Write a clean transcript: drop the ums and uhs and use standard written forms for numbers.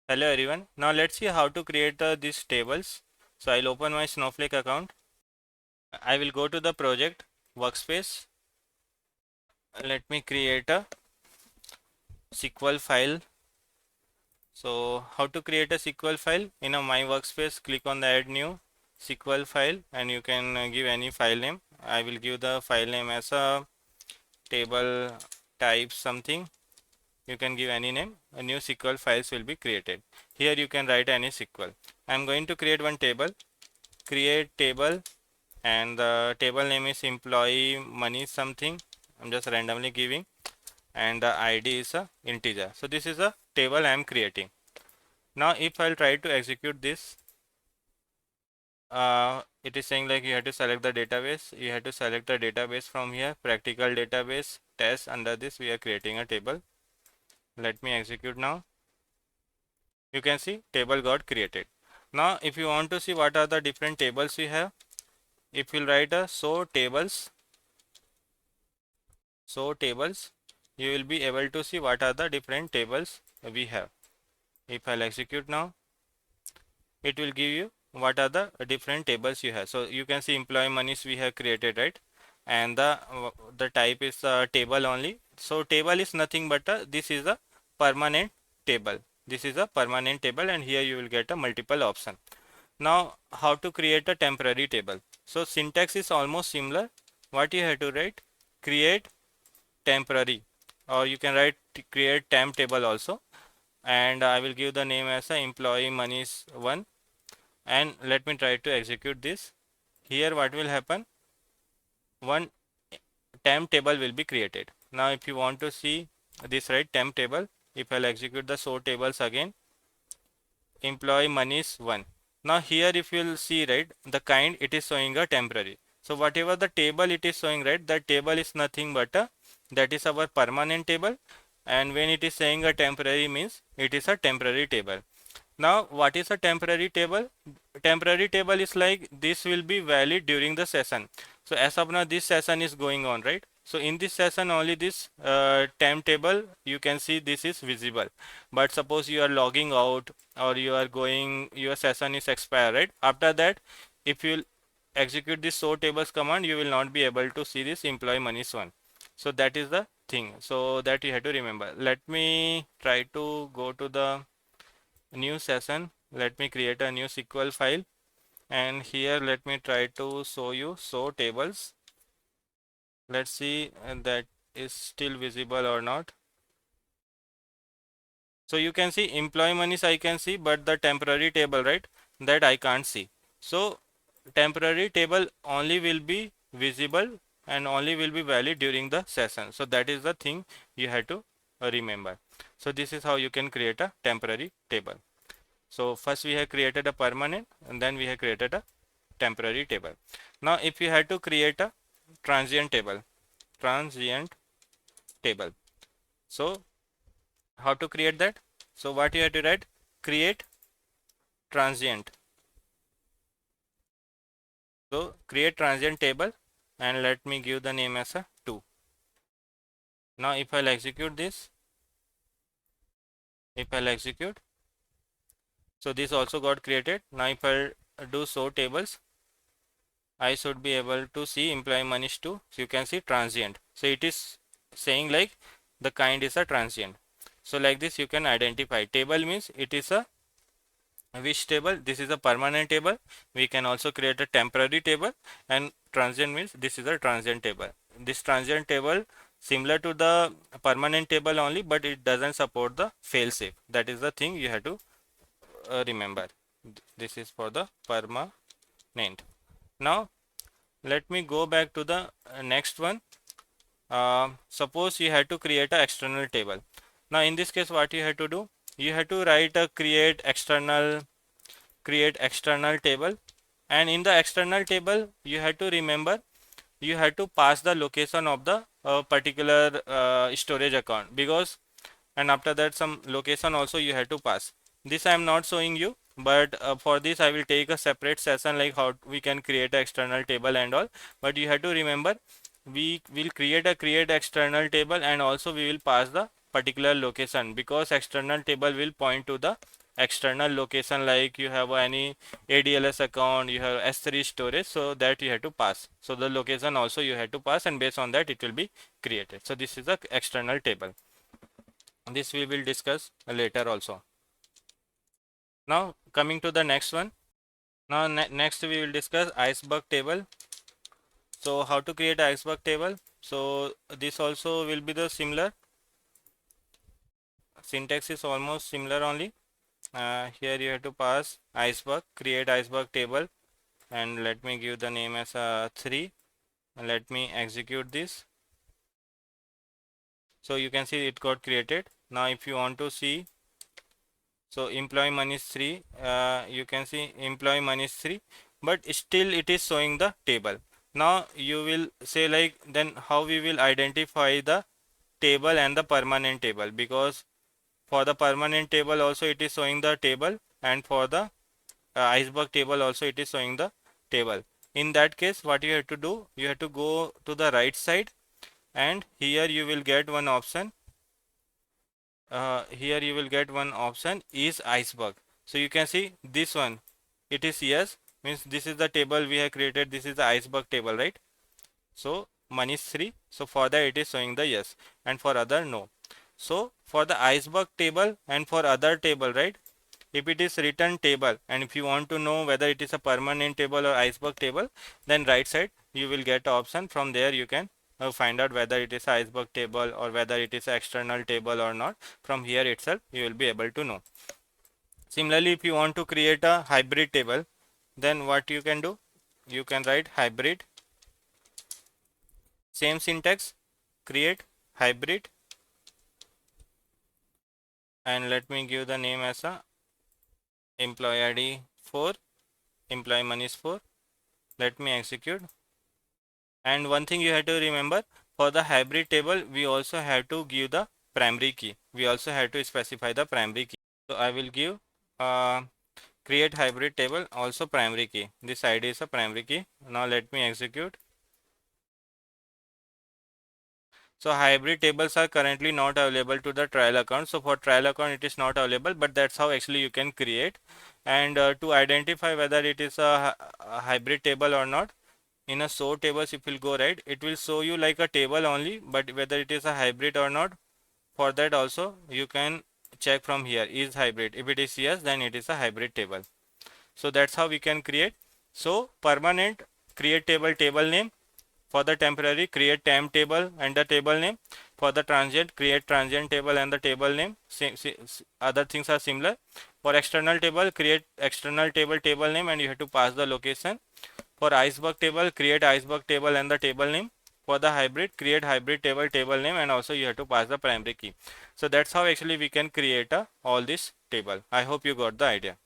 Hello everyone. Now let's see how to create these tables. So I'll open my Snowflake account. I will go to the project workspace. Let me create a SQL file. So how to create a SQL file? In a my workspace, click on the add new SQL file and you can give any file name. I will give the file name as a table type something. You can give any name. A new SQL files will be created. Here you can write any SQL. I'm going to create one table. Create table, and the table name is employee money something. I'm just randomly giving, and the ID is a integer. So this is a table I am creating. Now if I'll try to execute this, it is saying like you have to select the database. You have to select the database from here, practical database test. Under this we are creating a table. Let me execute now. You can see table got created. Now if you want to see what are the different tables we have, if you'll write a show tables, you will be able to see what are the different tables we have. If I'll execute now, it will give you what are the different tables you have. So you can see employee monies we have created, right? And the type is table only. So table is nothing but this is a permanent table. This is a permanent table, and here you will get a multiple option. Now how to create a temporary table? So syntax is almost similar. What you have to write? Create temporary, or you can write create temp table also, and I will give the name as a employee monies 1, and let me try to execute this. Here what will happen, one temp table will be created. Now if you want to see this, right, temp table, if I'll execute the show tables again, employee monies 1. Now here if you'll see, right, the kind it is showing a temporary. So whatever the table it is showing, right, that table is nothing but that is our permanent table, and when it is saying a temporary means it is a temporary table. Now what is a temporary table? Temporary table is like this will be valid during the session. So as of now this session is going on, right? So in this session only this temp table you can see this is visible. But suppose you are logging out or you are going, your session is expired, right? After that, if you execute this show tables command, you will not be able to see this employee monies 1. So that is the thing. So that you have to remember. Let me try to go to the new session. Let me create a new SQL file, and here let me try to show you show tables. Let's see that is still visible or not. So you can see employee monies I can see, but the temporary table, right, that I can't see. So temporary table only will be visible and only will be valid during the session. So that is the thing you have to remember. So this is how you can create a temporary table. So first we have created a permanent, and then we have created a temporary table. Now if you have to create a transient table, so how to create that? So what you have to write? Create transient. So create transient table, and let me give the name as a 2. Now if I'll execute this, so this also got created. Now if I'll do show tables, I should be able to see employee monies 2. So you can see transient. So it is saying like the kind is a transient. So like this you can identify. Table means it is a which table? This is a permanent table. We can also create a temporary table, and transient means this is a transient table. This transient table similar to the permanent table only, but it doesn't support the fail-safe. That is the thing you have to remember. This is for the permanent. Now let me go back to the next one. Suppose you had to create an external table. Now in this case what you have to do, you have to write a create external table, and in the external table you have to remember you have to pass the location of the particular storage account, because, and after that some location also you have to pass. This I am not showing you, but for this I will take a separate session like how we can create an external table and all. But you have to remember we will create external table, and also we will pass the particular location, because external table will point to the external location, like you have any ADLS account, you have S3 storage, so that you have to pass. So the location also you have to pass, and based on that it will be created. So this is the external table. This we will discuss later also. Now coming to the next one. Now next we will discuss iceberg table. So how to create an iceberg table? So this also will be the similar. Syntax is almost similar only. Here you have to pass iceberg, create iceberg table, and let me give the name as 3, and let me execute this. So you can see it got created. Now if you want to see, so employee money is 3, you can see employee money is 3, but still it is showing the table. Now you will say like, then how we will identify the table and the permanent table, because for the permanent table also it is showing the table, and for the iceberg table also it is showing the table. In that case, what you have to do, you have to go to the right side, and here you will get one option. Here you will get one option is iceberg. So you can see this one, it is yes, means this is the table we have created, this is the iceberg table, right? So money is 3, so for that it is showing the yes, and for other no. So for the iceberg table and for other table, right, if it is written table, and if you want to know whether it is a permanent table or iceberg table, then right side you will get option. From there you can find out whether it is a iceberg table or whether it is external table or not. From here itself you will be able to know. Similarly, if you want to create a hybrid table, then what you can do, you can write hybrid, same syntax, create hybrid, and let me give the name as a employee ID 4, employee money is 4. Let me execute. And one thing you have to remember, for the hybrid table we also have to give the primary key. We also have to specify the primary key. So I will give create hybrid table also primary key. This ID is a primary key. Now let me execute. So hybrid tables are currently not available to the trial account. So for trial account it is not available, but that's how actually you can create. And to identify whether it is a hybrid table or not, in a show tables, if you go right, it will show you like a table only, but whether it is a hybrid or not, for that also you can check from here, is hybrid. If it is yes, then it is a hybrid table. So that's how we can create. So permanent, create table, table name. For the temporary, create temp table and the table name. For the transient, create transient table and the table name. Other things are similar. For external table, create external table, table name, and you have to pass the location. For iceberg table, create iceberg table and the table name. For the hybrid, create hybrid table, table name, and also you have to pass the primary key. So that's how actually we can create all this table. I hope you got the idea.